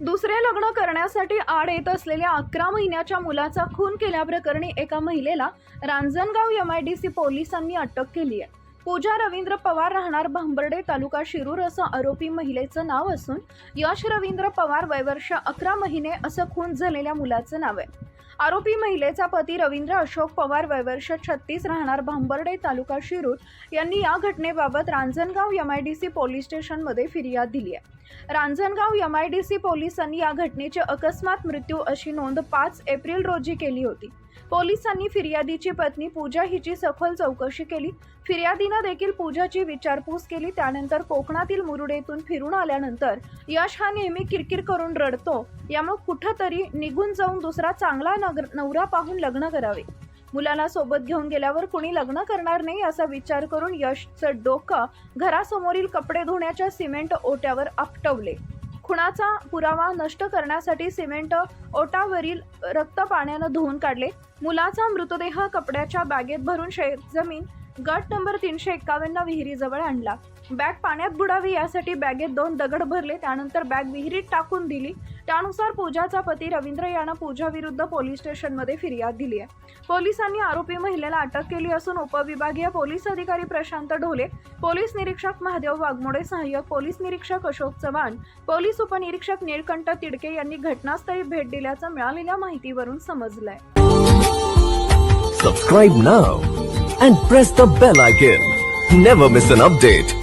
दुसरे लग्न करण्यासाठी आड येत असलेल्या 11 महिन्याच्या मुलाचा खून केल्याप्रकरणी एका महिलेला रांजणगाव MIDC पोलिसांनी अटक केली आहे। पूजा रवींद्र पवार राहणार भांबर्डे तालुका शिरूर असं आरोपी महिलेचं नाव असून यश रवींद्र पवार वय वर्ष 11 महिने असं खून झालेल्या मुलाचं नाव आहे। आरोपी महिलेचा पती रवींद्र अशोक पवार वय वर्ष 36 राहणार भांबर्डे तालुका शिरूर यांनी या घटनेबाबत रांजणगाव MIDC पोलीस स्टेशनमध्ये फिर्याद दिली आहे। रांजणगाव MIDC पोलिसांनी या घटनेची अकस्मात मृत्यू अशी नोंद 5 एप्रिल रोजी केली होती। पोलिसांनी फिर्यादीची पत्नी पूजा हिची सखोल चौकशी केली। फिर्यादीनं देखील पूजाची विचारपूस केली। त्यानंतर कोकणातील मुरुडेतून फिरून आल्यानंतर यश हा नेहमी किरकिर करून रडतो, यामुळे कुठंतरी निघून जाऊन दुसरा चांगला नवरा पाहून लग्न करावे। मुलाला सोबत घेऊन गेल्यावर कुणी लग्न करणार नाही असा विचार करून यशचं डोकं घरासमोरील कपडे धुण्याच्या सिमेंट ओट्यावर आपटवले। खुनाचा पुरावा नष्ट करण्यासाठी सिमेंट ओटावरील रक्त पाण्याने धुवून काढले। मुलाचा मृतदेह कपड्याच्या बॅगेत भरून शेतजमीन गट नंबर 351 विहिरीजवळ आणला। बॅग पाण्यात बुडावी यासाठी बॅगेत 2 दगड भरले। त्यानंतर बॅग विहिरीत टाकून दिली। त्यानुसार पूजाचा पती रवींद्र यानं पूजा विरुद्ध पोलीस स्टेशनमध्ये फिर्याद दिली आहे। पोलिसांनी आरोपी महिलेला अटक केली असून उपविभागीय पोलीस अधिकारी प्रशांत ढोले, पोलीस निरीक्षक महादेव वाघमोडे, सहाय्यक पोलीस निरीक्षक अशोक चव्हाण, पोलीस उपनिरीक्षक नीलकंठ तिडके यांनी घटनास्थळी भेट दिल्याचं मिळालेल्या माहितीवरून समजलंय। Subscribe now and press the bell icon. Never miss an update.